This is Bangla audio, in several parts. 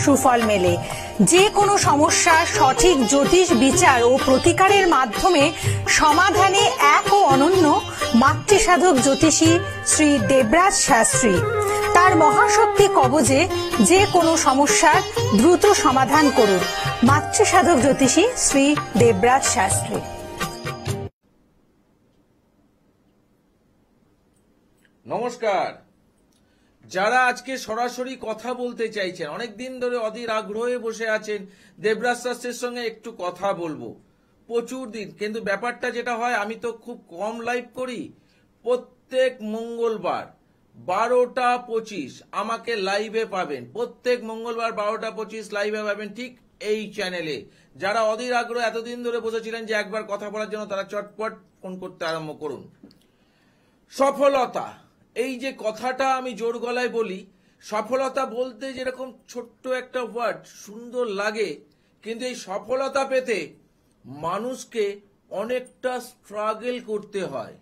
সুফল মেলে। যে কোনো সমস্যার সঠিক জ্যোতিষ বিচার ও প্রতিকারের মাধ্যমে সমাধানে এক ও অনন্য মাতৃসাধক জ্যোতিষী শ্রী দেবরাজ শাস্ত্রী। তার মহাশক্তি কবজে যে কোনো সমস্যার দ্রুত সমাধান করুন। মাতৃসাধক জ্যোতিষী শ্রী দেবরাজ শাস্ত্রী। নমস্কার। যারা আজকে সরাসরি কথা বলতে চাইছেন, অনেকদিন ধরে অধীর আগ্রহে বসে আছেন দেবরাজ শাস্ত্রীর সঙ্গে একটু কথা বলবো, প্রচুর দিন। কিন্তু ব্যাপারটা যেটা হয়, আমি তো খুব কম লাইভ করি। প্রত্যেক মঙ্গলবার 12:25 আমাকে লাইভে পাবেন। প্রত্যেক মঙ্গলবার 12:25 লাইভে পাবেন, ঠিক এই চ্যানেলে। যারা অধীর আগ্রহ এতদিন ধরে বসেছিলেন যে একবার কথা বলার জন্য, তারা চটপট ফোন করতে আরম্ভ করুন। সফলতা, এই যে কথাটা আমি জোর গলায় বলি, সফলতা বলতে যেরকম ছোট্ট একটা ওয়ার্ড, সুন্দর লাগে, কিন্তু এই সফলতা পেতে মানুষকে অনেকটা স্ট্রাগল করতে হয়।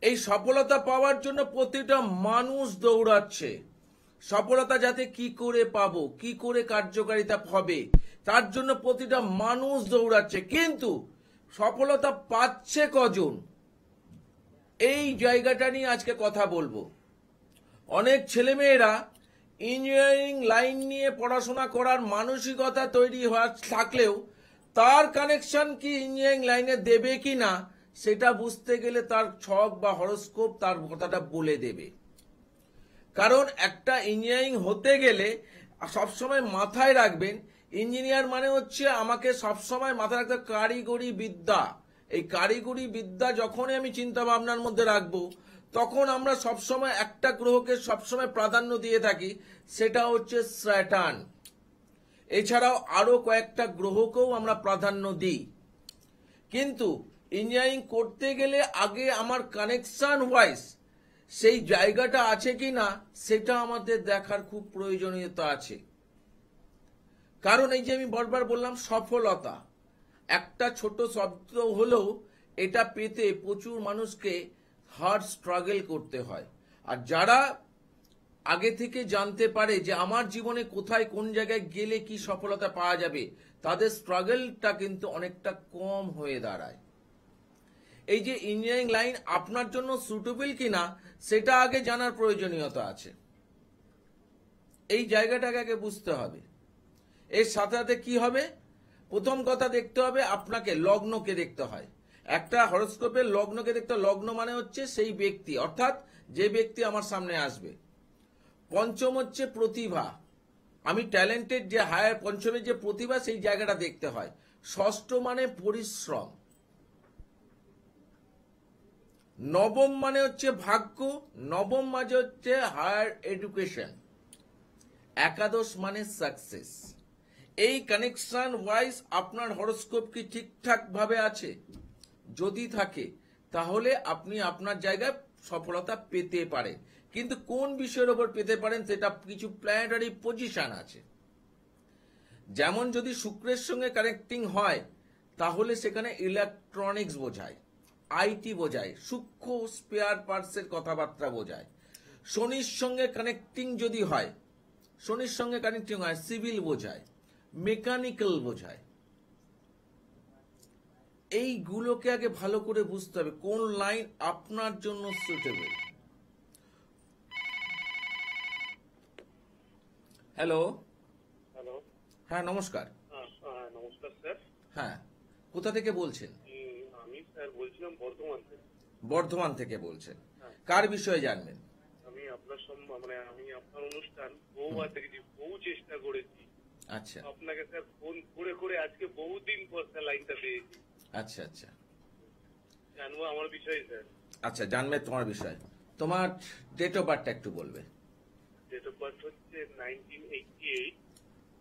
এই সফলতা পাওয়ার জন্য প্রতিটা মানুষ দৌড়াচ্ছে। সফলতা যাতে কি করে পাবো, কি করে কার্যকারিতা হবে, তার জন্য প্রতিটা মানুষ দৌড়াচ্ছে। কিন্তু সফলতা পাচ্ছে কজন, এই জায়গাটা নিয়ে আজকে কথা বলবো। অনেক ছেলেমেয়েরা ইঞ্জিনিয়ারিং লাইন নিয়ে পড়াশোনা করার মানসিকতা তৈরি হওয়া থাকলেও তার কানেকশন কি ইঞ্জিনিয়ারিং লাইনে দেবে কি না, সেটা বুঝতে গেলে তার ছক বা হরোস্কোপ তার কথাটা বলে দেবে। কারণ একটা ইঞ্জিনিয়ারিং হতে গেলে সবসময় মাথায় রাখবেন, ইঞ্জিনিয়ার মানে হচ্ছে আমাকে সবসময় মাথায় রাখতে কারিগরি বিদ্যা। এই কারিগরি বিদ্যা যখনই আমি চিন্তা ভাবনার মধ্যে রাখবো, তখন আমরা সবসময় একটা গ্রহকে সবসময় প্রাধান্য দিয়ে থাকি, সেটা হচ্ছে স্যাটার্ন। এছাড়াও আরো কয়েকটা গ্রহকেও আমরা প্রাধান্য দিই। কিন্তু ইঞ্জিনিয়ারিং করতে গেলে আগে আমার কানেকশন ওয়াইজ সেই জায়গাটা আছে কি না, সেটা আমাদের দেখার খুব প্রয়োজনীয়তা আছে। কারণ এই যে আমি বারবার বললাম, সফলতা একটা ছোট শব্দ হলেও এটা পেতে প্রচুর মানুষকে হার্ড স্ট্রাগল করতে হয়। আর যারা আগে থেকে জানতে পারে যে আমার জীবনে কোথায় কোন জায়গায় গেলে কি সফলতা পাওয়া যাবে, তাদের স্ট্রাগলটা কিন্তু অনেকটা কম হয়ে দাঁড়ায়। এই যে ইঞ্জিনিয়ারিং লাইন আপনার জন্য সুটেবল কিনা, সেটা আগে জানার প্রয়োজনীয়তা আছে। এই জায়গাটাকে আগে বুঝতে হবে। এর সাথে সাথে কি হবে, প্রথম কথা দেখতে হবে আপনাকে লগ্নকে দেখতে হয়। একটা হরোস্কোপের লগ্নকে দেখতে হয়। লগ্ন মানে হচ্ছে সেই ব্যক্তি, অর্থাৎ যে ব্যক্তি আমার সামনে আসবে। পঞ্চম হচ্ছে প্রতিভা, আমি ট্যালেন্টেড যে হায়ার, পঞ্চমের যে প্রতিভা, সেই জায়গাটা দেখতে হয়। ষষ্ঠ মানে পরিশ্রম। নবম মানে হচ্ছে ভাগ্য, নবম মানে হচ্ছে হায়ার এডুকেশন। একাদশ মানে সাকসেস। এই কানেকশন ওয়াইজ আপনার হরোস্কোপ কি ঠিকঠাক ভাবে আছে? যদি থাকে তাহলে আপনি আপনার জায়গায় সফলতা পেতে পারেন। কিন্তু কোন বিষয়ের উপর পেতে পারেন, সেটা কিছু প্ল্যানেটারি পজিশন আছে। যেমন যদি শুক্রের সঙ্গে কানেক্টিং হয়, তাহলে সেখানে ইলেকট্রনিক্স বোঝায়, আইটি বোঝায়, সূক্ষ্ম স্পেয়ার পার্টসের কথাবার্তা বোঝায়। শনির সঙ্গে কানেক্টিং যদি হয়, শনির সঙ্গে কানেক্টিং হয়, সিভিল বোঝায়, মেকানিক্যাল বোঝায়। এইগুলোকে আগে ভালো করে বুঝতে হবে কোন লাইন আপনার জন্য সুটেবল। হ্যালো। হ্যালো। হ্যাঁ, নমস্কার। নমস্কার স্যার। হ্যাঁ, কোথা থেকে বলছেন? আমি স্যার বলছিলাম বর্ধমান থেকে। বর্ধমান থেকে বলছেন, কার বিষয়ে জানবেন? আমি আপনার আমি আপনার অনুষ্ঠান বহুবার দেখেছি, বহু চেষ্টা করেছি। আচ্ছা, আপনাকে স্যার ফোন করে করে আজকে বহুদিন পর স্যার লাইনটা পেয়েছি। আচ্ছা আচ্ছা, জানবো আমার বিষয়ে স্যার। আচ্ছা, জানবে তোমার বিষয়। তোমার ডেট অফ বার্থটা একটু বলবে। ডেট অফ বার্থ হচ্ছে 1988,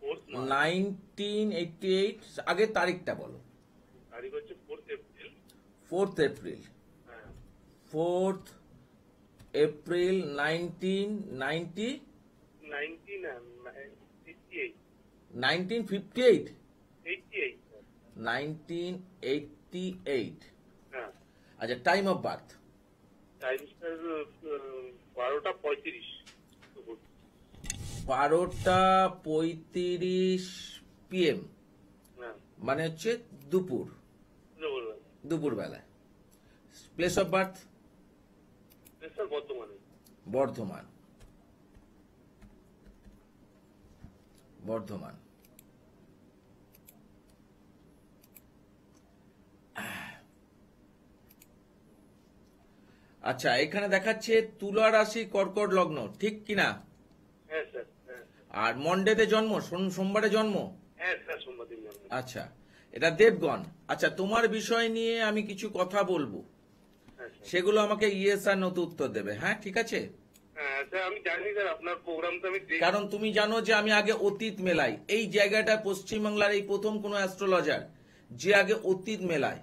4th March। 1988, আগের তারিখটা বলো। তারিখ হচ্ছে 4th April। 4th April। হ্যাঁ, 4th April 1990, 1988। 1958, 88 স্যার। 1988। হ্যাঁ। আচ্ছা, time of birth? Time sir 12:35। 12:35 PM, হ্যাঁ মানে হচ্ছে দুপুর, বলবেন দুপুরবেলায়। প্লেস অফ বার্থ স্যার বর্তমানে বর্ধমান, বর্ধমান। আচ্ছা, এখানে দেখাচ্ছে তুলা রাশি কর্কট লগ্ন, ঠিক কিনা? হ্যাঁ স্যার হ্যাঁ আর মন্ডেতে জন্ম, সোমবারে জন্ম। হ্যাঁ স্যার সোমবার দিন জন্ম। আচ্ছা, এটা দেবগণ। আচ্ছা, তোমার বিষয় নিয়ে আমি কিছু কথা বলবো, হ্যাঁ স্যার সেগুলো আমাকে ইয়েস আর নোতে উত্তর দেবে। হ্যাঁ, ঠিক আছে? হ্যাঁ স্যার আমি জানি স্যার আপনার প্রোগ্রাম তো আমি দেখি। কারণ তুমি জানো যে আমি আগে অতীত মেলাই। এই জায়গাটা পশ্চিমবাংলার এই প্রথম কোন অ্যাস্ট্রোলজার যে আগে অতীত মেলায়,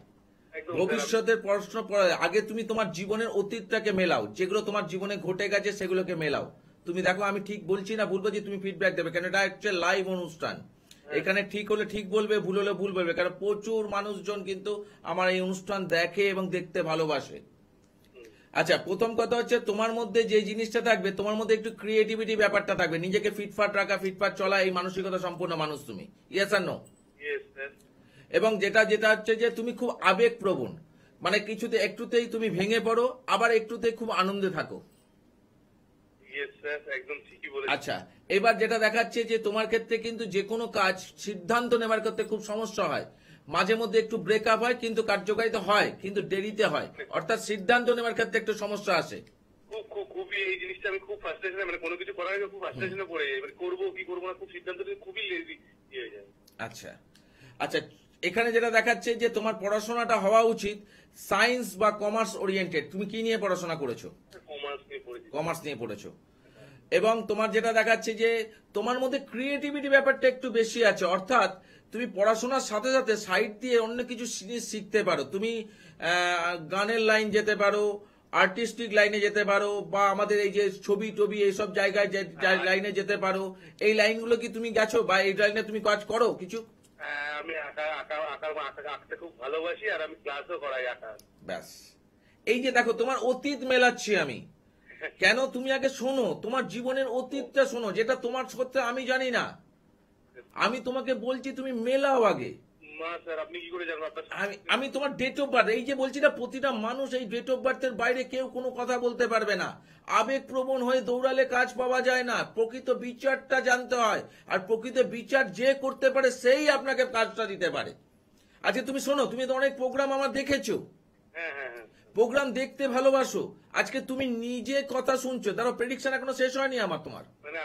একদম স্যার, ভবিষ্যতের প্রশ্ন পড়ায়। আগে তুমি তোমার জীবনের অতীতটাকে মেলাও, যেগুলো তোমার জীবনে ঘটে গেছে সেগুলোকে মেলাও। তুমি দেখো আমি ঠিক বলছি না ভুল বলছি, তুমি ফিডব্যাক দেবে, কারণ এটা হচ্ছে লাইভ অনুষ্ঠান। এখানে ঠিক হলে ঠিক বলবে, ভুল হলে ভুল বলবে, কারণ প্রচুর মানুষজন কিন্তু আমার এই অনুষ্ঠান দেখে এবং দেখতে ভালোবাসে। আচ্ছা, প্রথম কথা হচ্ছে তোমার মধ্যে যে জিনিসটা থাকবে, তোমার মধ্যে একটু ক্রিয়েটিভিটি ব্যাপারটা থাকবে, নিজেকে ফিটফাট রাখা, ফিটফাট চলা, এই মানসিকতা সম্পূর্ণ মানুষ তুমি। Yes or no? Yes sir. এবং যেটা যেটা হচ্ছে যে তুমি খুব আবেগপ্রবণ, মানে কিছুতে একটুতেই তুমি ভেঙে পড়ো, আবার একটুতেই খুব আনন্দে থাকো। ইয়েস স্যার, একদম ঠিকই বলেছেন। আচ্ছা, এবার যেটা দেখাচ্ছে যে তোমার ক্ষেত্রে কিন্তু যে কোনো কাজ সিদ্ধান্ত নেবার ক্ষেত্রে খুব সমস্যা হয়, মাঝে মধ্যে একটু ব্রেকআপ হয়, কিন্তু কার্যকারিতা হয়, কিন্তু দেরিতে হয়, অর্থাৎ সিদ্ধান্ত নেবার ক্ষেত্রে একটু সমস্যা আসে। খুবই এই জিনিসটা আমি খুব ফ্রাস্ট্রেশনে, মানে কোনো কিছু করার আগে খুব ফ্রাস্ট্রেশনে পড়ে যাই, মানে করবো কি করবো না, খুব সিদ্ধান্ত নিতে খুবই লেজি হয়ে যায়। আচ্ছা আচ্ছা, এখানে যেটা দেখাচ্ছে যে তোমার পড়াশোনাটা হওয়া উচিত সায়েন্স বা কমার্স ওরিয়েন্টেড। তুমি কি নিয়ে পড়াশোনা করেছো? কমার্স নিয়ে পড়েছি। কমার্স নিয়ে পড়েছো। এবং তোমার যেটা দেখাচ্ছে যে তোমার মধ্যে ক্রিয়েটিভিটি ব্যাপারটা একটু বেশি আছে, অর্থাৎ তুমি পড়াশোনার সাথে সাথে সাইড দিয়ে অন্য কিছু জিনিস শিখতে পারো। তুমি গানের লাইন যেতে পারো, আর্টিস্টিক লাইনে যেতে পারো, বা আমাদের এই যে ছবি টবি এইসব জায়গায় লাইনে যেতে পারো। এই লাইনগুলো কি তুমি গেছো, বা এই লাইনে তুমি কাজ করো কিছু? আমি আঁকতে খুব ভালোবাসি, আর আমি ক্লাসও করাই আঁকা। ব্যাস, এই যে দেখো তোমার অতীত মেলাচ্ছি আমি। কেন? তুমি আগে শোনো, তোমার জীবনের অতীতটা শোনো, যেটা তোমার সত্যি আমি জানি না। আমি তোমাকে বলছি তুমি মেলাও আগে। না স্যার, আপনি কি করে জানেন? আপনার আমি তোমার ডেট অফ বার্থ, এই যে বলছি না, প্রতিটা মানুষ এই ডেট অফ বার্থের বাইরে কেউ কোনো কথা বলতে পারবে না। আবেগপ্রবণ হয়ে দৌড়ালে কাজ পাওয়া যায় না, প্রকৃত বিচারটা জানতে হয়, আর প্রকৃত বিচার যে করতে পারে সেই আপনাকে কাজটা দিতে পারে। আচ্ছা তুমি শোনো, তুমি তো অনেক প্রোগ্রাম আমার দেখেছো, হ্যাঁ হ্যাঁ হ্যাঁ প্রোগ্রাম দেখতে ভালোবাসো। আজকে তুমি নিজে কথা শুনছো, তারও প্রেডিকশন এখনো শেষ হয়নি আমার তোমার। মানে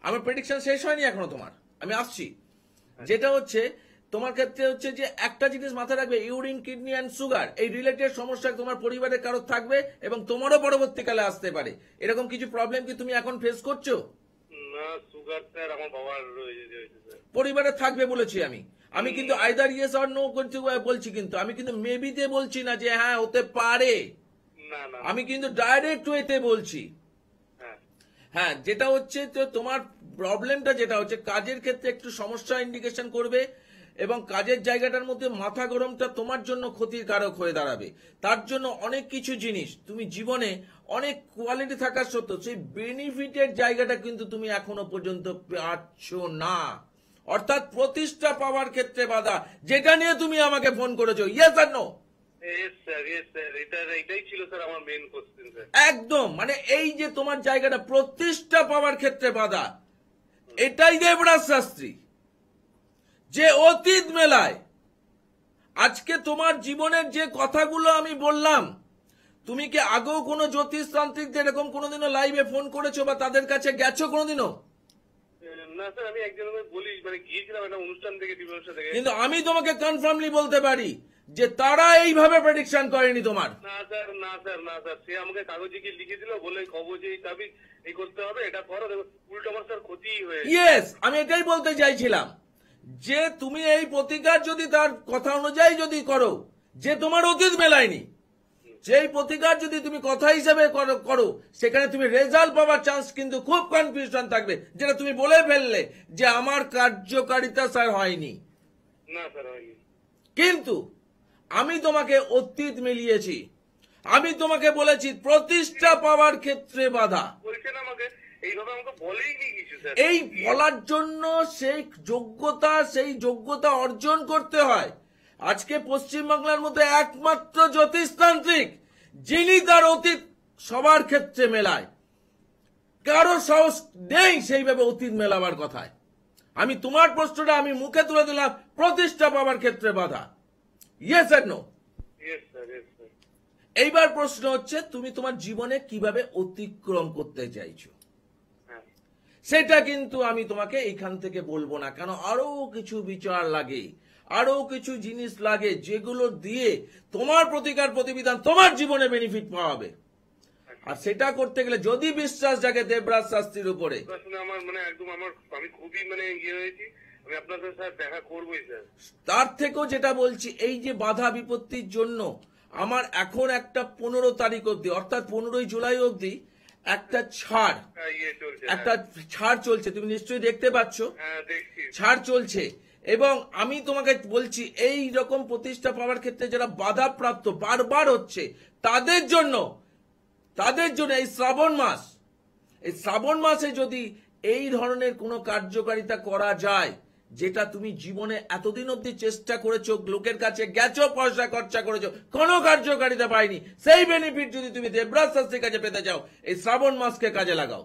আমার প্রেডিকশন শেষ হয়নি এখনো তোমার, আমি আসছি। যেটা হচ্ছে তোমার ক্ষেত্রে হচ্ছে যে একটা জিনিস মাথায় রাখবে, ইউরিন, কিডনি অ্যান্ড সুগার, এই রিলেটেড সমস্যা তোমার পরিবারের কারো থাকবে, এবং তোমারও পরবর্তীকালে আসতে পারে। এরকম কিছু প্রবলেম কি তুমি এখন ফেস করছো? না সুগার স্যার আমার বাবার রয়েছে স্যার। পরিবারে থাকবে বলেছি আমি কিন্তু আইদার ইয়েস অর নো বলছি, কিন্তু আমি কিন্তু মেবিতে বলছি না যে হ্যাঁ হতে পারে। না না আমি কিন্তু ডাইরেক্ট ওয়েতে বলছি। হ্যাঁ হ্যাঁ, যেটা হচ্ছে তো তোমার প্রবলেমটা যেটা হচ্ছে কাজের ক্ষেত্রে একটু সমস্যা ইন্ডিকেশন করবে, এবং কাজের জায়গাটার মধ্যে মাথা গরমটা তোমার জন্য ক্ষতির কারক হয়ে দাঁড়াবে। তার জন্য অনেক কিছু জিনিস তুমি জীবনে অনেক কোয়ালিটি থাকার সত্ত্বেও সেই বেনিফিটের জায়গাটা কিন্তু তুমি এখনো পর্যন্ত পাচ্ছ না, অর্থাৎ প্রতিষ্ঠা পাওয়ার ক্ষেত্রে বাধা, যেটা নিয়ে তুমি আমাকে ফোন করেছো। Yes or no? Yes sir, এটাই ছিল স্যার আমার মেইন কোশ্চেন স্যার। একদম, মানে এই যে তোমার জায়গাটা প্রতিষ্ঠা পাওয়ার ক্ষেত্রে বাধা, এটাই দেবরাজ শাস্ত্রী যে অতীত মেলায়। আজকে তোমার জীবনের যে কথাগুলো আমি বললাম, তুমি কি আগেও কোনো জ্যোতিষতান্ত্রিকদের এরকম কোনোদিনও লাইভে ফোন করেছো, বা তাদের কাছে গেছো কোনোদিনও? না স্যার, আমি একজনকে বলি, মানে গিয়েছিলাম একটা অনুষ্ঠান থেকে, টিভি অনুষ্ঠান থেকে। কিন্তু আমি তোমাকে কনফার্মলি বলতে পারি যে তারা এইভাবে প্রেডিকশন করেনি তোমার। না স্যার না স্যার না স্যার, সে আমাকে কাগজে কি লিখে দিল, বলে কবজে এই তাবিজ এই করতে হবে, এটা করো, উল্টো আমার স্যার ক্ষতিই হয়েছে। ইয়েস, আমি এটাই বলতে চাইছিলাম যে তুমি এই প্রতিকার যদি তার কথা অনুযায়ী যদি করো, যে তোমার অতীত মেলায়নি, সেই প্রতিকার যদি তুমি কথা হিসেবে করো, সেখানে তুমি রেজাল্ট পাওয়ার চান্স কিন্তু খুব কনফিউশন থাকবে, যেটা তুমি বলে ফেললে যে আমার কার্যকারিতা স্যার হয়নি। না স্যার হয়নি। কিন্তু আমি তোমাকে অতীত মিলিয়েছি, আমি তোমাকে বলেছি প্রতিষ্ঠা পাওয়ার ক্ষেত্রে বাধা। বলছেন আমাকে এইভাবে আমাকে বলেইনি কিছু স্যার। এই বলার জন্য সেই যোগ্যতা অর্জন করতে হয়। আজকে পশ্চিমবাংলার মধ্যে একমাত্র জ্যোতিষতান্ত্রিক যিনি তার অতীত সবার ক্ষেত্রে মেলায়, কারো সাহস নেই সেইভাবে অতীত মেলাবার কথায়। আমি তোমার প্রশ্নটা আমি মুখে তুলে দিলাম, প্রতিষ্ঠা পাওয়ার ক্ষেত্রে বাধা। Yes or no? Yes sir, yes sir. এইবার প্রশ্ন হচ্ছে তুমি তোমার জীবনে কিভাবে অতিক্রম করতে চাইছো, হ্যাঁ সেটা কিন্তু আমি তোমাকে এইখান থেকে বলবো না। কেন, আরো কিছু বিচার লাগে, আরো কিছু জিনিস লাগে, যেগুলো দিয়ে তোমার প্রতিকার প্রতিবিধান তোমার জীবনে বেনিফিট পাওয়াবে। আর সেটা করতে গেলে যদি বিশ্বাস জাগে দেবরাজ শাস্ত্রীর উপরে, আসলে আমার মানে একদম আমি খুবই মানে হয়েছি। আমি আপনার সাথে স্যার দেখা করবোই স্যার। তার থেকেও যেটা বলছি, এই যে বাধা বিপত্তির জন্য আমার এখন একটা 15 তারিখ অবধি, অর্থাৎ 15ই জুলাই অবধি একটা ছাড়, চলছে। একটা ছাড় চলছে, তুমি নিশ্চয়ই দেখতে পাচ্ছ। হ্যাঁ দেখছি। ছাড় চলছে এবং আমি তোমাকে বলছি এই রকম প্রতিষ্ঠা পাওয়ার ক্ষেত্রে যারা বাধাপ্রাপ্ত বারবার হচ্ছে তাদের জন্য এই শ্রাবণ মাসে যদি এই ধরনের কোনো কার্যকারিতা করা যায়, যেটা তুমি জীবনে এতদিন অব্দি চেষ্টা করেছো, লোকের কাছে গেছো, পয়সা খরচা করেছো, কোনো কার্যকারিতা পাইনি, সেই বেনিফিট যদি তুমি দেবরাজ শাস্ত্রীর কাছে পেতে চাও, এই শ্রাবণ মাসকে কাজে লাগাও।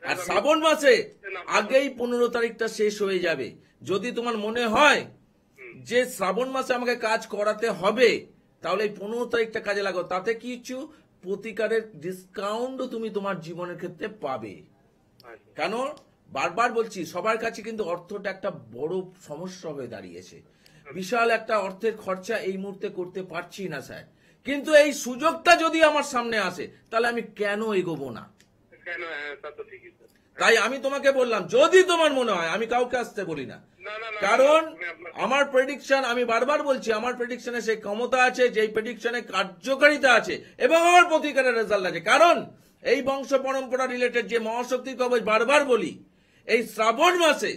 আর শ্রাবণ মাসে আগেই 15 তারিখটা শেষ হয়ে যাবে। যদি তোমার মনে হয় যে শ্রাবণ মাসে আমাকে কাজ করাতে হবে, তাহলে এই 15 তারিখটা কাজে লাগাও। তাতে কিছু প্রতিকারের ডিসকাউন্টও তুমি তোমার জীবনের ক্ষেত্রে পাবে। কেন, বারবার বলছি, সবার কাছে কিন্তু অর্থটা একটা বড় সমস্যা হয়ে দাঁড়িয়েছে। বিশাল একটা অর্থের খরচা এই মুহূর্তে করতে পারছি না স্যার, কিন্তু এই সুযোগটা যদি আমার সামনে আসে তাহলে আমি কেন এগোবো না? কেন? হ্যাঁ তা তো ঠিকই স্যার। তাই আমি তোমাকে বললাম, যদি তোমার মনে হয়, আমি কাউকে আসতে বলি না, না না না, কারণ আমি আপনার- আমার প্রেডিকশন, আমি বারবার বলছি, আমার প্রেডিকশনে সেই ক্ষমতা আছে, যেই প্রেডিকশনে কার্যকারিতা আছে এবং আমার প্রতিকারের রেজাল্ট আছে। কারণ এই বংশ পরম্পরা রিলেটেড যে মহাশক্তির কবচ বারবার বলি, এই শ্রাবণ মাসে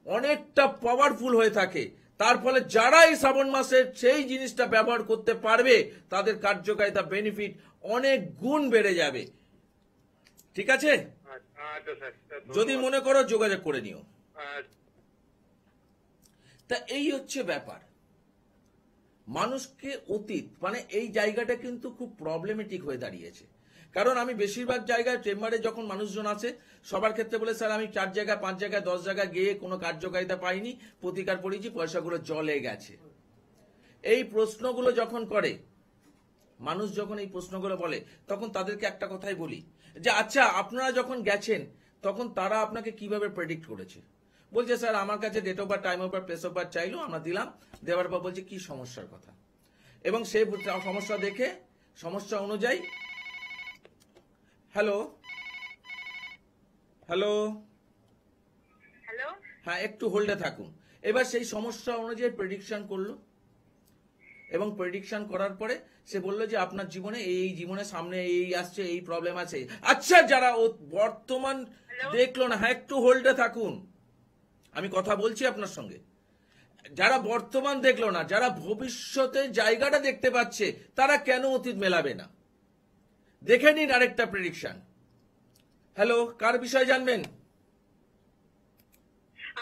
অনেকটা পাওয়ারফুল হয়ে থাকে। তার ফলে যারা এই শ্রাবণ মাসে সেই জিনিসটা ব্যবহার করতে পারবে, তাদের কার্যকারিতা বেনিফিট অনেক গুণ বেড়ে যাবে। ঠিক আছে? আচ্ছা স্যার, যদি মনে করো যোগাযোগ করে নিও। আচ্ছা। তা এই হচ্ছে ব্যাপার। মানুষকে অতীত মানে এই জায়গাটা কিন্তু খুব প্রবলেমেটিক হয়ে দাঁড়িয়েছে। কারণ আমি বেশিরভাগ জায়গায় চেম্বারে যখন মানুষজন আসে, সবার ক্ষেত্রে বলে, স্যার আমি 4 জায়গায় 5 জায়গায় 10 জায়গায় গিয়ে কোনো কার্যকারিতা পাইনি, প্রতিকার করেছি, পয়সাগুলো জলে গেছে। এই প্রশ্নগুলো যখন করে মানুষ, যখন এই প্রশ্নগুলো বলে, তখন তাদেরকে একটা কথাই বলি যে আচ্ছা আপনারা যখন গেছেন তখন তারা আপনাকে কিভাবে প্রেডিক্ট করেছে? বলছে স্যার আমার কাছে date of birth, time of birth, place of birth চাইলো, আমরা দিলাম, দেওয়ার পর বলছে কি সমস্যার কথা, এবং সেই সমস্যা দেখে সমস্যা অনুযায়ী, হ্যালো হ্যালো হ্যালো, হ্যাঁ একটু হোল্ডে থাকুন। এবার সেই সমস্যা অনুযায়ী প্রেডিকশন করলো এবং প্রেডিকশন করার পরে সে বললো যে আপনার জীবনে জীবনে সামনে এই আসছে, এই প্রবলেম আছে। আচ্ছা, যারা বর্তমান দেখলো না, হ্যাঁ একটু হোল্ডে থাকুন, আমি কথা বলছি আপনার সঙ্গে। যারা বর্তমান দেখলো না, যারা ভবিষ্যতে জায়গাটা দেখতে পাচ্ছে, তারা কেন অতীত মেলাবে না? দেখে নিন আরেকটা প্রেডিকশন। হ্যালো, কার বিষয়ে জানবেন?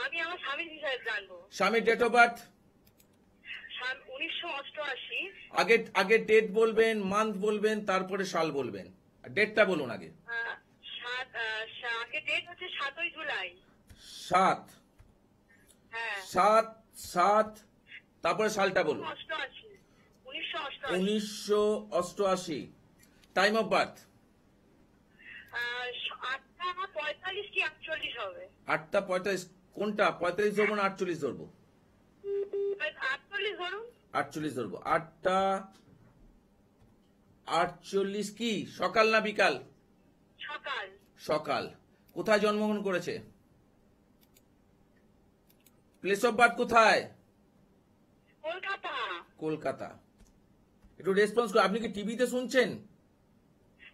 আমি আমার স্বামীর বিষয়ে জানবো। স্বামীর ডেট অফ বার্থ, 1988। আগে ডেট বলবেন, মান্থ বলবেন, তারপরে সাল বলবেন। ডেটটা বলুন আগে। আগে ডেট হচ্ছে 7ই জুলাই। 7 হ্যাঁ, 7 তারপরে সালটা বলুন। 1988। 1988। টাইম অফ বার্থ 8:45 কি 48 হবে? 8:45। কোনটা 45 ধরবো না 48 ধরবো? 48 ধরুন। 48 ধরবো। 8:48 কি সকাল না বিকাল? সকাল। সকাল। কোথায় জন্মগ্রহণ করেছে? প্লেস অফ বার্থ কোথায়? কলকাতা। কলকাতা। একটু রেসপন্স করুন। আপনি কি টিভিতে শুনছেন?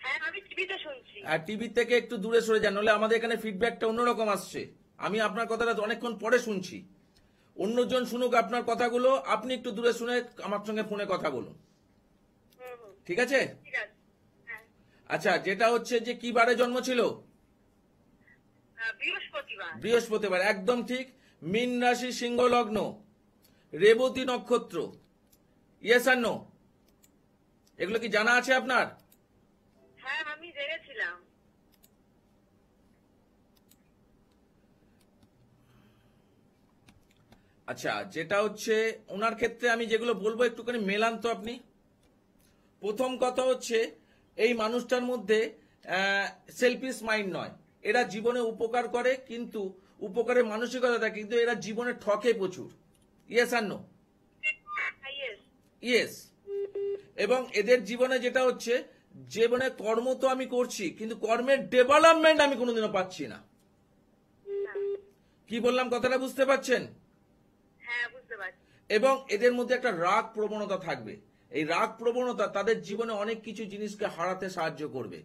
হ্যাঁ, আমি টিভিতে শুনছি। আর টিভি থেকে একটু দূরে সরে যান, নাহলে আমাদের এখানে ফিডব্যাকটা অন্যরকম আসছে। আমি আপনার কথাটা অনেকক্ষণ পরে শুনছি, অন্যজন শুনুক আপনার কথাগুলো, আপনি একটু দূরে শুনে আমার সঙ্গে ফোনে কথা বলুন, ঠিক আছে? ঠিক আছে। হ্যাঁ, আচ্ছা, যেটা হচ্ছে যে কি বারে জন্ম ছিল? বৃহস্পতিবার। বৃহস্পতিবার, একদম ঠিক। মীন রাশি, সিংহ লগ্ন, রেবতী নক্ষত্র। Yes or no? এগুলো কি জানা আছে আপনার? হ্যাঁ, আমি জেনেছিলাম। আচ্ছা, যেটা হচ্ছে ওনার ক্ষেত্রে আমি যেগুলো বলবো একটুখানি মেলান তো আপনি। প্রথম কথা হচ্ছে এই মানুষটার মধ্যে সেলফিশ মাইন্ড নয়, এরা জীবনে উপকার করে, কিন্তু উপকারের মানসিকতা থাকে, কিন্তু এরা জীবনে ঠকে প্রচুর। Yes or no? Yes. Yes. এবং এদের জীবনে যেটা হচ্ছে, জীবনে কর্ম তো আমি করছি, কিন্তু কর্মের ডেভেলপমেন্ট আমি কোনোদিনও পাচ্ছি না। কি বললাম কথাটা বুঝতে পারছেন? হ্যাঁ, বুঝতে পারছি। এবং এদের মধ্যে একটা রাগ প্রবণতা থাকবে। এই রাগ প্রবণতা তাদের জীবনে অনেক কিছু জিনিসকে হারাতে সাহায্য করবে।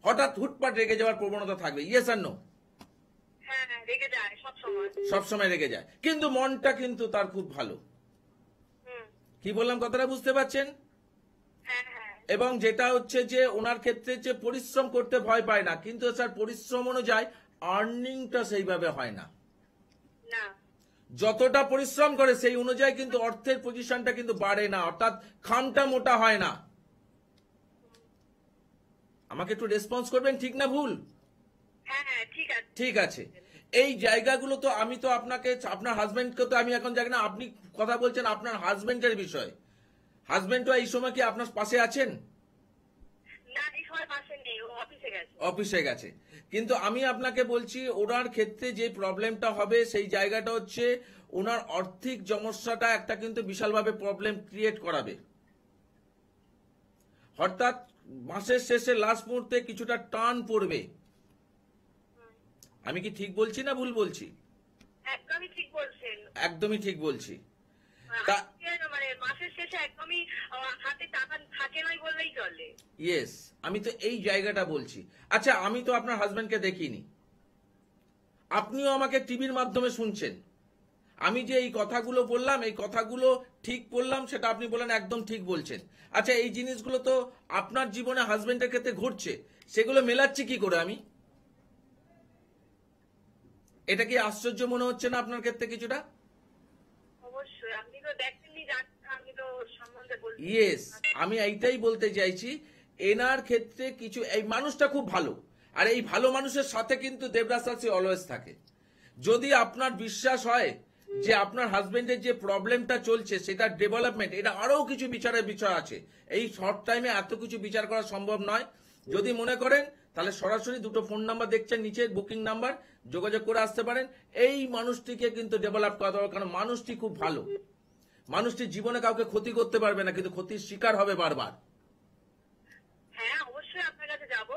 হঠাৎ হুটপাট রেগে যাওয়ার প্রবণতা থাকবে। Yes or no? হ্যাঁ, রেগে যায় সবসময়। সবসময় রেগে যায়, কিন্তু মনটা কিন্তু তার খুব ভালো। হুম। কি বললাম কথাটা বুঝতে পারছেন? হ্যাঁ, হ্যাঁ। এবং যেটা হচ্ছে যে ওনার ক্ষেত্রে যে পরিশ্রম করতে ভয় পায় না, কিন্তু স্যার পরিশ্রম অনুযায়ী আর্নিংটা সেইভাবে হয় না। না। যতটা পরিশ্রম করে সেই অনুযায়ী কিন্তু অর্থের পজিশনটা কিন্তু বাড়ে না, অর্থাৎ খামটা মোটা হয় না। আমাকে একটু রেসপন্স করবেন, ঠিক না ভুল? হ্যাঁ, হ্যাঁ, ঠিক আছে। ঠিক আছে। এই জায়গাগুলো তো আমি তো আপনাকে, আপনার হাজবেন্ডকে তো আমি এখন জানি না, আপনি কথা বলছেন আপনার হাজবেন্ডের বিষয়ে। হাজবেন্ডও এই সময় কি আপনার পাশে আছেন? না, এই সময় পাশে নেই, ও অফিসে গেছে। অফিসে গেছে। কিন্তু আমি আপনাকে বলছি ওনার ক্ষেত্রে যে প্রবলেমটা হবে সেই জায়গাটা হচ্ছে ওনার আর্থিক সমস্যাটা একটা কিন্তু বিশালভাবে প্রবলেম ক্রিয়েট করাবে। অর্থাৎ মাসের শেষে লাস্ট মুহূর্তে কিছুটা টান পড়বে। আমি কি ঠিক বলছি না ভুল বলছি? একদমই ঠিক বলছেন। একদমই ঠিক বলছি। তা- মানে মাসের শেষে একদমই হাতে টাকা থাকে নাই বললেই চলে। ইয়েস, আমি তো এই জায়গাটা বলছি। আচ্ছা, আমি তো আপনার হাজবেন্ডকে দেখিনি, আপনিও আমাকে টিভির মাধ্যমে শুনছেন। আমি যে এই কথাগুলো বললাম, এই কথাগুলো ঠিক বললাম, সেটা আপনি বলেন একদম ঠিক বলছেন। আচ্ছা, এই জিনিসগুলো তো আপনার জীবনে হাজবেন্ডের ক্ষেত্রে ঘটছে, সেগুলো মেলাচ্ছি কি করে আমি? এটা কি আশ্চর্য মনে হচ্ছে না আপনার ক্ষেত্রে কিছুটা? অবশ্যই, আপনি তো দেখেননি, জানেন, আমি তো ওর সম্বন্ধে বলছি। ইয়েস, আমি এইটাই বলতে চাইছি। এনার ক্ষেত্রে কিছু, এই মানুষটা খুব ভালো, আর এই ভালো মানুষের সাথে কিন্তু দেবরাজ রাশি অলওয়েজ থাকে। যদি আপনার বিশ্বাস হয় যে আপনার হাজবেন্ডের যে প্রবলেমটা চলছে সেটা ডেভেলপমেন্ট, এটা আরো কিছু বিচারের বিষয় আছে। এই শর্ট টাইমে এত কিছু বিচার করা সম্ভব নয়। যদি মনে করেন তাহলে সরাসরি দুটো ফোন নাম্বার দেখছেন নিচে, বুকিং নাম্বার, যোগাযোগ করে আসতে পারেন। এই মানুষটিকে কিন্তু ডেভেলপ করা দরকার, কারণ মানুষটি খুব ভালো। মানুষটি জীবনে কাউকে ক্ষতি করতে পারবে না, কিন্তু ক্ষতির শিকার হবে বারবার। হ্যাঁ, অবশ্যই আপনার কাছে যাবো।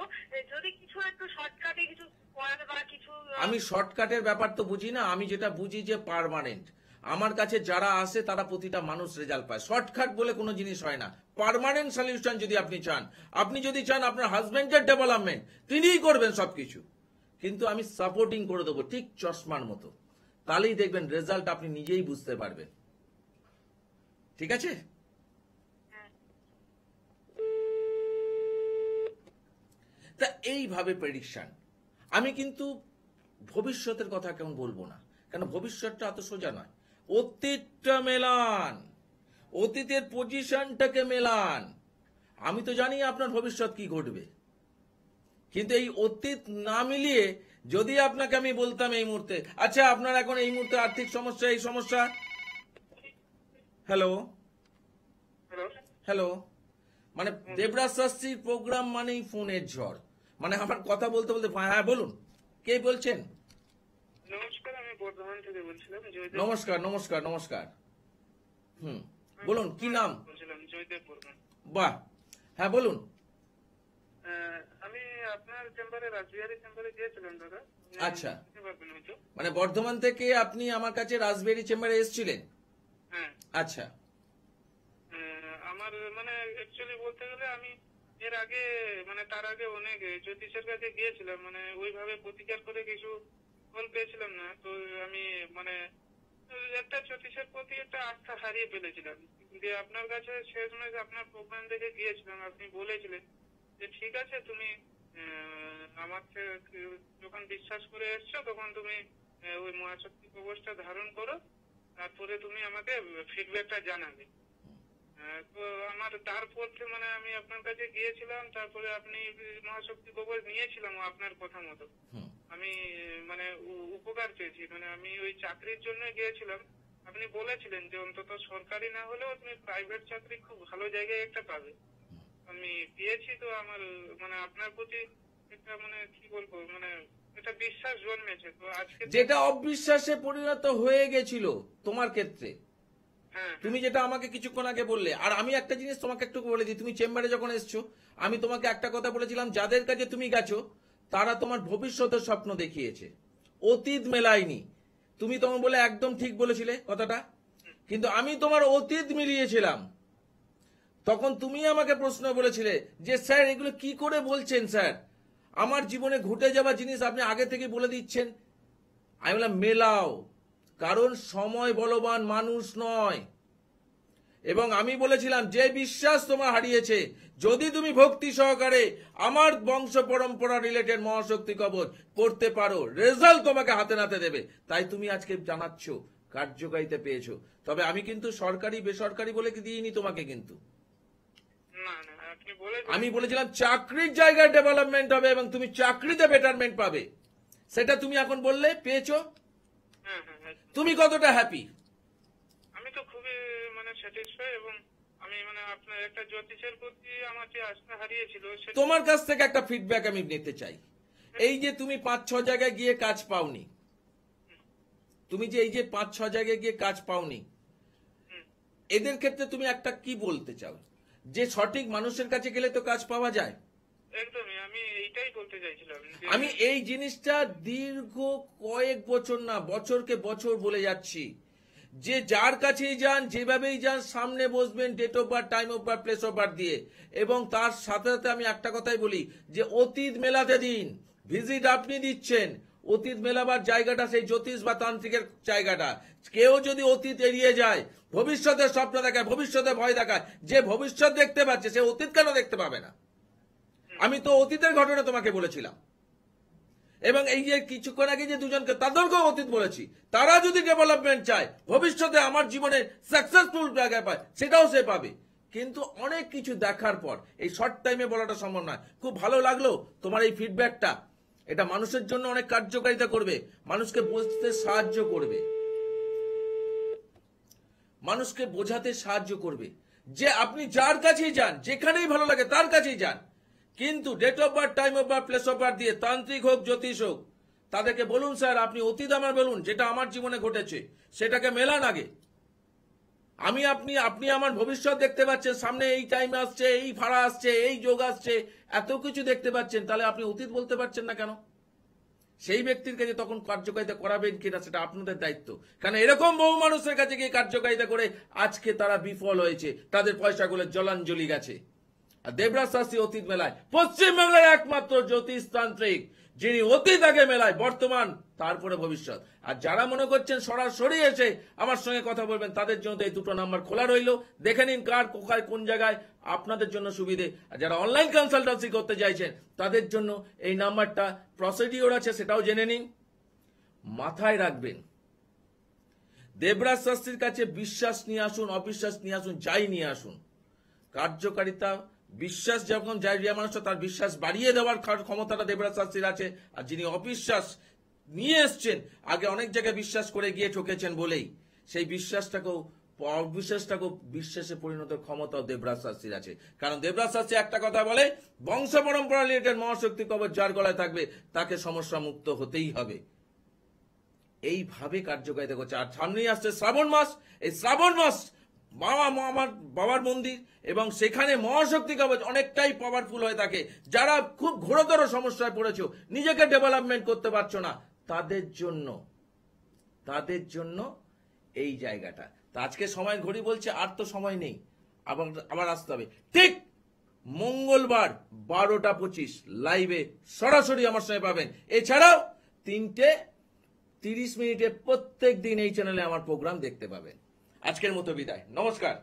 যদি কিছু একটু শর্টকাটে কিছু করাতে বা কিছু। আমি শর্টকাটের ব্যাপার তো বুঝি না, আমি যেটা বুঝি যে পার্মানেন্ট। আমার কাছে যারা আসে তারা প্রতিটা মানুষ রেজাল্ট পায়। শর্টকাট বলে কোনো জিনিস হয় না। পার্মানেন্ট সলিউশন যদি আপনি চান, আপনি যদি চান আপনার হাজবেন্ডের ডেভেলপমেন্ট, তিনিই করবেন সবকিছু, কিন্তু আমি সাপোর্টিং করে দেবো ঠিক চশমার মতো। তাহলেই দেখবেন রেজাল্ট আপনি নিজেই বুঝতে পারবেন। ঠিক আছে? তা এইভাবে প্রেডিকশন। আমি কিন্তু ভবিষ্যতের কথা কেমন বলবো না, কারণ ভবিষ্যৎটা এত সোজা নয়। অতীতটা মেলান, অতীতের পজিশনটাকে মেলান। আমি তো জানি আপনার ভবিষ্যৎ কি ঘটবে, কিন্তু এই অতীত না মিলিয়ে যদি আপনাকে আমি বলতাম এই মুহূর্তে, আচ্ছা আপনার এখন এই মুহূর্তে আর্থিক সমস্যা, এই সমস্যা। Hello hello. হ্যালো, মানে দেবরাজ শাস্ত্রীর প্রোগ্রাম মানেই ফোনের ঝড়। মানে আমার কথা বলতে বলতে, হ্যাঁ বলুন, কে বলছেন? নমস্কার, আমি বর্ধমান থেকে বলছিলাম। জয়দেব নমস্কার নমস্কার নমস্কার। বলুন, কি নাম? বলছিলাম, জয়দেব বর্মন। বাহ, হ্যাঁ বলুন। আমি আপনার চেম্বারে, রাসবিহারী চেম্বারে গিয়েছিলাম দাদা। আচ্ছা। বুঝতে পারবেন হয়তো। মানে বর্ধমান থেকে আপনি আমার কাছে রাসবেরি চেম্বারে এসেছিলেন? হ্যাঁ। আচ্ছা। আমার মানে অ্যাকচুয়ালি বলতে গেলে আমি এর আগে, মানে তার আগে অনেক জ্যোতিষের কাছে গিয়েছিলাম, মানে ওইভাবে প্রতিকার করে কিছু ফল পেয়েছিলাম না। তো আমি মানে একটা জ্যোতিষের প্রতি একটা আস্থা হারিয়ে ফেলেছিলাম। দিয়ে আপনার কাছে শেষমেশ আপনার প্রোগ্রাম দেখে গিয়েছিলাম। আপনি বলেছিলেন যে ঠিক আছে, তুমি আমার যখন বিশ্বাস করে এসছো তখন তুমি ওই মহাশক্তি কবচটা ধারণ করো, তারপরে তুমি আমাকে ফিডব্যাকটা জানাবে। তো আমার তারপর মানে আমি আপনার কাছে গিয়েছিলাম, তারপরে আপনি মহাশক্তি কবচ নিয়েছিলাম আপনার কথা মতো। আমি মানে উপকার পেয়েছি, মানে আমি ওই চাকরির জন্য গিয়েছিলাম। আপনি বলেছিলেন যে অন্তত সরকারি না হলেও তুমি প্রাইভেট চাকরি খুব ভালো জায়গায় একটা পাবে। আমি পেয়েছি, তো আমার মানে আপনার প্রতি একটা মানে কি বলবো, মানে এটা বিশ্বাস জন্মেছে। তো আজকে যেটা অবিশ্বাসে পরিণত হয়ে গেছিল তোমার ক্ষেত্রে, হ্যাঁ তুমি যেটা আমাকে কিছুক্ষণ আগে বললে। আর আমি একটা জিনিস তোমাকে একটু বলে দিই, তুমি চেম্বারে যখন এসছো আমি তোমাকে একটা কথা বলেছিলাম, যাদের কাছে তুমি গেছো তারা তোমার ভবিষ্যতের স্বপ্ন দেখিয়েছে, অতীত মেলায়নি। তুমি তখন বলে একদম ঠিক বলেছিলে কথাটা, কিন্তু আমি তোমার অতীত মিলিয়েছিলাম। তখন তুমি আমাকে প্রশ্ন বলেছিলে যে স্যার এগুলো কি করে বলছেন স্যার, আমার জীবনে ঘটে যাওয়া জিনিস আপনি আগে থেকে বলে দিচ্ছেন। আমি বললাম মেলাও, কারণ সময় বলবান মানুষ নয়। এবং আমি বলেছিলাম যে বিশ্বাস তোমার হারিয়েছে, যদি তুমি ভক্তি সহকারে আমার বংশ পরম্পরা রিলেটেড মহাশক্তি কবচ পড়তে পারো, রেজাল্ট তোমাকে হাতে নাতে দেবে। তাই তুমি আজকে জানাচ্ছ কার্যকারিতা পেয়েছো। তবে আমি কিন্তু সরকারি বেসরকারি বলে দিইনি তোমাকে, কিন্তু না না আপনি বলে আমি বলেছিলাম চাকরির জায়গায় ডেভেলপমেন্ট হবে এবং তুমি চাকরিতে বেটারমেন্ট পাবে। সেটা তুমি এখন বললে পেয়েছো। হ্যাঁ হ্যাঁ হ্যাঁ। তুমি কতটা হ্যাপি? আমি তো খুবই মানে স্যাটিসফাই, এবং আমি মানে আপনার একটা জ্যোতিষের প্রতি আমার যে আস্থা হারিয়েছিল সেটা তোমার কাছ থেকে একটা ফিডব্যাক আমি নিতে চাই। এই যে তুমি 5-6 জায়গায় গিয়ে কাজ পাওনি, তুমি যে এই যে 5-6 জায়গায় গিয়ে কাজ পাওনি, এদের ক্ষেত্রে তুমি একটা কি বলতে চাও? যে সঠিক মানুষের কাছে গেলে তো কাজ পাওয়া যায়। একদমই আমি এইটাই বলতে চাইছিলাম যে আমি এই জিনিসটা দীর্ঘ কয়েক বছর না বছরকে বছর বলে যাচ্ছি, যে যার কাছেই যান যেভাবেই যান সামনে বসবেন date of birth, time of birth, place of birth দিয়ে। এবং তার সাথে সাথে আমি একটা কথাই বলি যে অতীত মেলাতে দিন। ভিজিট আপনি দিচ্ছেন, অতীত মেলাবার জায়গাটা সেই জ্যোতিষ বা তান্ত্রিকের জায়গাটা। কেউ যদি অতীত এড়িয়ে যায়, ভবিষ্যতের স্বপ্ন দেখায়, ভবিষ্যতে ভয় দেখায়, যে ভবিষ্যৎ দেখতে পাচ্ছে সে অতীত কেন দেখতে পাবে না? আমি তো অতীতের ঘটনা তোমাকে বলেছিলাম। এবং এই যে কিছুক্ষণ আগে যে দুজনকে তাদেরকেও অতীত বলেছি, তারা যদি ডেভেলপমেন্ট চায়, ভবিষ্যতে আমার জীবনে সাকসেসফুল জায়গায় পায়, সেটাও সে পাবে। কিন্তু অনেক কিছু দেখার পর এই শর্ট টাইমে বলাটা সম্ভব নয়। খুব ভালো লাগলো তোমার এই ফিডব্যাকটা, এটা মানুষের জন্য অনেক কার্যকারিতা করবে, মানুষকে বুঝতে সাহায্য করবে, মানুষকে বোঝাতে সাহায্য করবে যে আপনি যার কাছেই যান, যেখানেই ভালো লাগে তার কাছেই যান, কিন্তু date of birth, time of birth, place of birth দিয়ে তান্ত্রিক হোক জ্যোতিষ হোক, তাদেরকে বলুন স্যার আপনি অতীত আমার বলুন, যেটা আমার জীবনে ঘটেছে সেটাকে মেলান আগে। আপনি আমার ভবিষ্যৎ দেখতে পাচ্ছেন, সামনে এই টাইম আসছে, এই ভাড়া আসছে, এই যোগ আসছে, এত কিছু দেখতে পাচ্ছেন, তাহলে আপনি অতীত বলতে পারছেন না কেন? সেই ব্যক্তির কাছে তখন কার্যকারিতা করাবেন কিনা সেটা আপনাদের দায়িত্ব। কারণ এরকম বহু মানুষের কাছে গিয়ে কার্যকারিতা করে আজকে তারা বিফল হয়েছে, তাদের পয়সাগুলো জলাঞ্জলি গেছে। আর দেবরাজ শাস্ত্রী অতীত মেলায় পশ্চিমবাংলার একমাত্র জ্যোতিষতান্ত্রিক যিনি অতীত আগে মেলায়, বর্তমান, তারপরে ভবিষ্যৎ। আর যারা মনে করছেন সরাসরি এসে আমার সঙ্গে কথা বলবেন, তাদের জন্য এই দুটো নাম্বার খোলা রইল। দেখে নিন কার কোথায় কোন জায়গায় আপনাদের জন্য সুবিধে। আর যারা অনলাইন কনসালটেন্সি করতে চাইছেন তাদের জন্য এই নাম্বারটা প্রসিডিওর আছে, সেটাও জেনে নিন। মাথায় রাখবেন, দেবরাজ শাস্ত্রীর কাছে বিশ্বাস নিয়ে আসুন, অবিশ্বাস নিয়ে আসুন, যাই নিয়ে আসুন, কার্যকারিতা, বিশ্বাস যখন যায় যে মানুষটা, তার বিশ্বাস বাড়িয়ে দেওয়ার ক্ষমতাটা দেবরাজ শাস্ত্রীর আছে। আর যিনি অবিশ্বাস নিয়ে এসছেন, আগে অনেক জায়গায় বিশ্বাস করে গিয়ে ঠকেছেন বলেই সেই বিশ্বাসটাকেও অবিশ্বাসটাকেও বিশ্বাসে পরিণত ক্ষমতাও দেবরাজ শাস্ত্রীর আছে। কারণ দেবরাজ শাস্ত্রী একটা কথা বলে, বংশ পরম্পরা রিলেটেড মহাশক্তি কবচ যার গলায় থাকবে তাকে সমস্যা মুক্ত হতেই হবে। এইভাবে কার্যকারিতা করছে। আর সামনেই আসছে শ্রাবণ মাস, এই শ্রাবণ মাস আমার বাবার মন্দির এবং সেখানে মহাশক্তি কবচ অনেকটাই পাওয়ারফুল হয়ে থাকে। যারা খুব ঘোরতর সমস্যায় পড়েছো, নিজেকে ডেভেলপমেন্ট করতে পারছো না, তাদের জন্য এই জায়গাটা। তা আজকে সময় ঘড়ি বলছে আর তো সময় নেই, আবার আসতে হবে ঠিক মঙ্গলবার 12টা 25 লাইভে সরাসরি আমার সঙ্গে পাবেন। এছাড়াও 3:30 প্রত্যেক দিন এই চ্যানেলে আমার প্রোগ্রাম দেখতে পাবেন। আজকের মতো বিদায়, নমস্কার।